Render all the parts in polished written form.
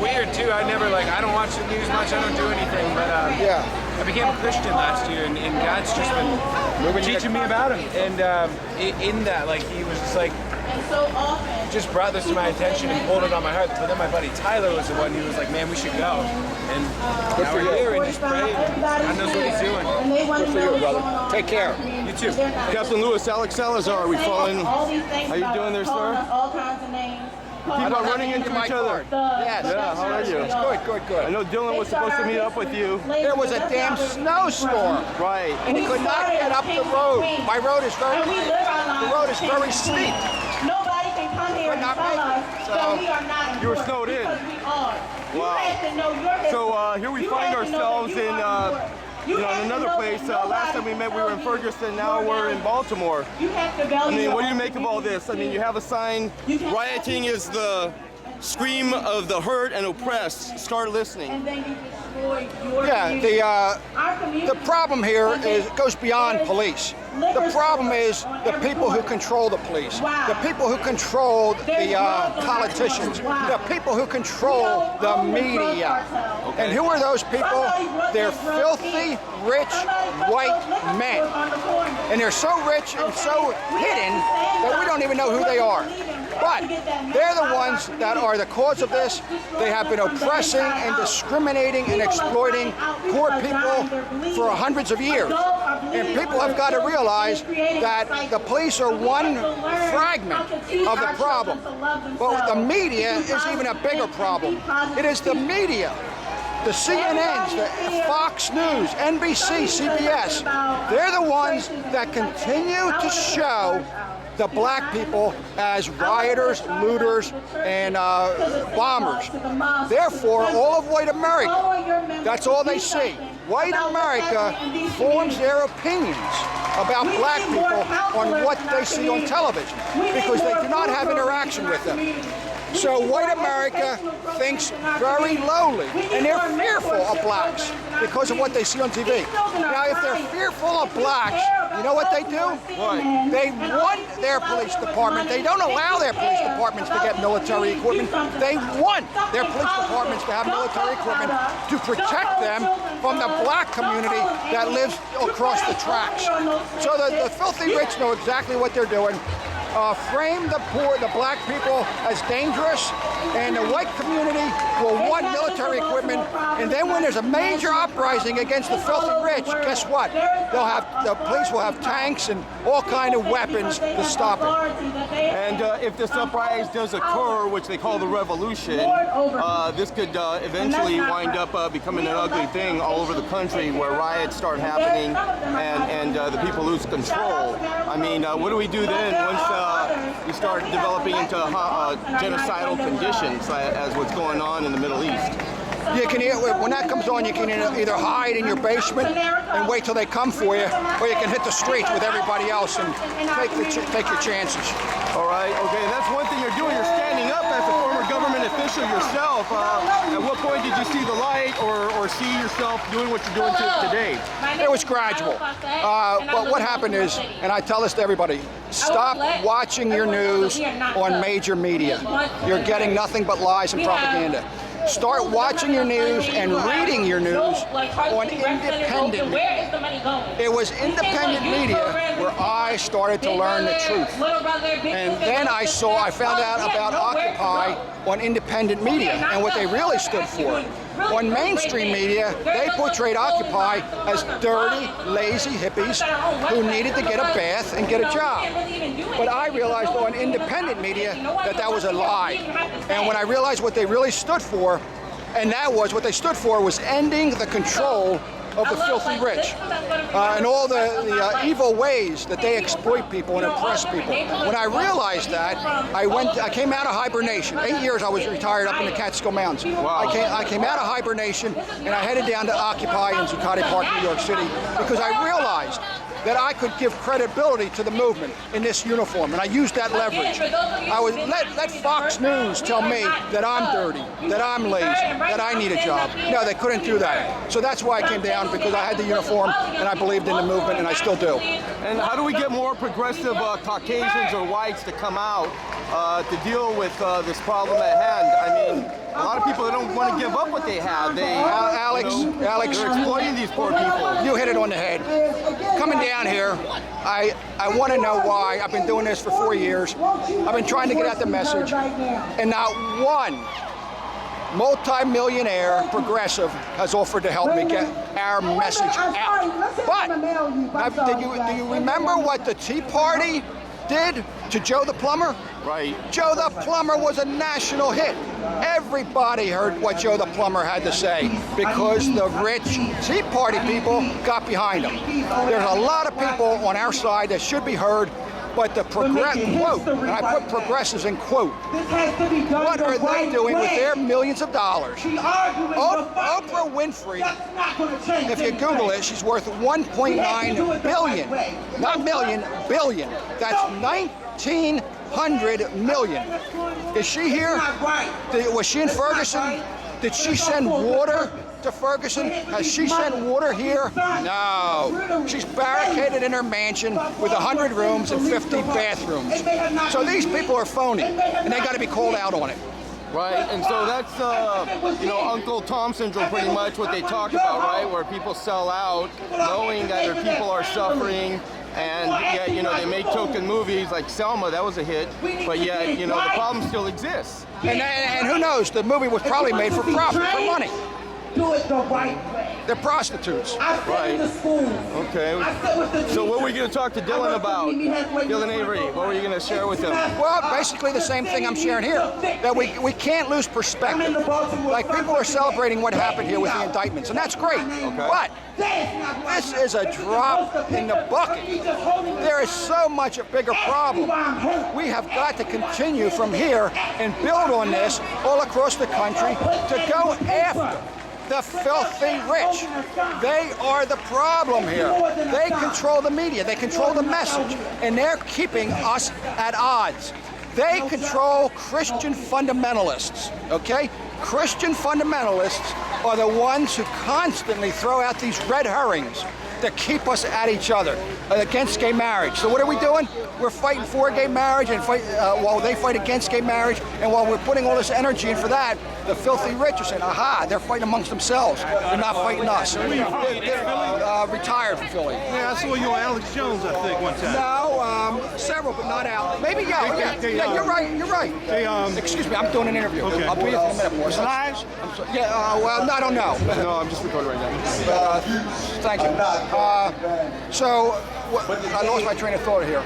weird too. I don't watch the news much. I don't do anything, but yeah. I became a Christian last year, and God's just been teaching me about Him. And in that, like, He was just like, just brought this to my attention and pulled it on my heart. But then my buddy Tyler was the one who was like, man, we should go. And now we're here and just pray. God knows what He's doing. Good for you, brother. Take care. You too. Captain Lewis, Alex Salazar, are we following? How you doing there, sir? All kinds of names. Keep on running into each other. Yes. Yeah, how are you? Good. I know Dylan was supposed to meet up with you. There was a damn snowstorm. Right. And he could not get up the road. My road is very steep. Nobody can come here and tell us that we are not. You were snowed in. Because we are. Wow. So here we find ourselves in in another place. Last time we met, we were in Ferguson. Now we're in Baltimore. I mean, what do you make of all this? I mean, you have a sign, rioting is the scream of the hurt and oppressed. Start listening. Yeah, the problem here is it goes beyond police. The problem is the people who control the police, the people who control the politicians, the people who control the media. And who are those people? They're filthy, rich, white men. And they're so rich and so hidden that we don't even know who they are. But they're the ones that are the cause of this. They have been oppressing and discriminating and exploiting poor people for hundreds of years. And people have got to realize that the police are one fragment of the problem. But the media is even a bigger problem. It is the media. The CNNs, the Fox News, NBC, CBS, they're the ones that continue to show the black people as rioters, looters, and bombers. Therefore, all of white America, that's all they see. White America forms their opinions about black people on what they see on television because they do not have interaction with them. So white America thinks very lowly, and they're fearful of blacks because of what they see on TV. Now, if they're fearful of blacks, you know what they do? What? They want their police department. They don't allow their police departments to get military equipment. They want their police departments to have military equipment to protect them from the black community that lives across the tracks. So the filthy rich know exactly what they're doing. Frame the poor, the black people as dangerous, and the white community will want military equipment. And then when there's a major uprising against the filthy rich, guess what? The police will have tanks and all kind of weapons to stop it. And if this uprising does occur, which they call the revolution, this could eventually wind up becoming an ugly thing all over the country, where riots start happening and the people lose control. I mean, what do we do then once you start developing into genocidal conditions as what's going on in the Middle East? You can, when that comes on, you can either hide in your basement and wait till they come for you, or you can hit the streets with everybody else and take your chances. All right, okay, that's one thing you're doing. You're standing up as a former government official yourself. At what point did you see the light or see yourself doing what you're doing today? It was gradual. But what happened is, and I tell this to everybody, stop watching your news on major media. You're getting nothing but lies and propaganda. Start watching your news and reading your news on independent media. It was independent media where I started to learn the truth. And then I found out about Occupy on independent media and what they really stood for. On mainstream media, they portrayed Occupy as dirty, lazy hippies who needed to get a bath and get a job. But I realized on independent media that was a lie. And when I realized what they really stood for, and what they stood for was ending the control of the filthy rich and all the evil ways that they exploit people and oppress people. When I realized that, I came out of hibernation. 8 years I was retired up in the Catskill Mountains. Wow. I came out of hibernation and I headed down to Occupy in Zuccotti Park, New York City, because I realized that I could give credibility to the movement in this uniform, and I used that leverage. I would let Fox News tell me that I'm dirty, that I'm lazy, that I need a job. No, they couldn't do that. So that's why I came down, because I had the uniform and I believed in the movement, and I still do. And how do we get more progressive Caucasians or whites to come out to deal with this problem at hand? I mean, a lot of people don't give up what they have. Alex, they're exploiting these poor people. you hit it on the head. Coming down here, I want to know why. I've been doing this for 4 years. I've been trying to get out the message, and not one multi-millionaire progressive has offered to help me get our message out. But do you remember what the Tea Party did to Joe the Plumber? Right. Joe the Plumber was a national hit. Everybody heard what Joe the Plumber had to say because the rich Tea Party people got behind him. There's a lot of people on our side that should be heard, but the quote, and I put progressives in quote, what are they doing with their millions of dollars? Oprah Winfrey, if you Google it, she's worth 1.9 billion. Not million, billion. That's 1,900 million. Is she here? Was she in Ferguson? Did she send water to Ferguson? Has she sent water here? No. She's barricaded in her mansion with 100 rooms and 50 bathrooms. So these people are phony, and they got to be called out on it. Right, and so that's, Uncle Tom syndrome, pretty much what they talk about, right? Where people sell out knowing that their people are suffering, and yet, they make token movies like Selma, that was a hit, but yet, the problem still exists. And who knows, the movie was probably made for profit, for money. Do it the right way. They're prostitutes. I sit in the schools. Okay. I sit with the So what were you going to talk to Dylan about? Dylan Avery, what were you going to share with him? Well, basically the same thing I'm sharing here. That we can't lose perspective. Like, people are celebrating what happened here with the indictments, and that's great. Okay. But this is a drop in the bucket. There is so much a bigger problem. We have got to continue from here and build on this all across the country to go after the filthy rich. They are the problem here. They control the media, they control the message, and they're keeping us at odds. They control Christian fundamentalists, okay? Christian fundamentalists are the ones who constantly throw out these red herrings that keep us at each other against gay marriage. So what are we doing? We're fighting for gay marriage, and while they fight against gay marriage, and while we're putting all this energy in for that, the filthy rich are saying, aha, they're fighting amongst themselves. They're not fighting us. They're retired from Philly. Yeah, I saw you on Alex Jones, I think, one time. No, several, but not out. Maybe, yeah, you're right. Excuse me, I'm doing an interview. Okay. I'll be here in a minute, boys. Live? Well, I don't know. No, I'm just recording right now. Thank you. I lost my train of thought here.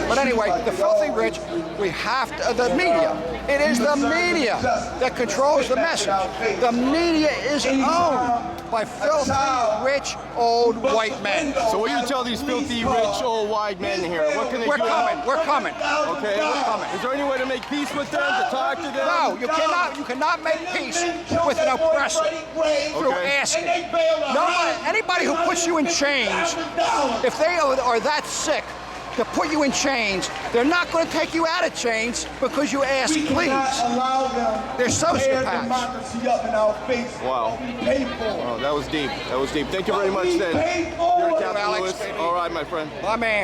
But anyway, the filthy rich, we have to, the media. It is the media that controls the message. The media is owned by filthy, rich, old white men. So what do you tell these filthy, rich, old white men here? What can they do? We're coming. Okay. We're coming. Is there any way to make peace with them, to talk to them? No, you cannot make peace with an oppressor through asking. Anybody who puts you in chains, if they are that sick to put you in chains, they're not going to take you out of chains because you ask, please. They're sociopaths. Wow. Wow, that was deep. That was deep. Thank you very much, then. You're Captain Lewis. All right, my friend. My man.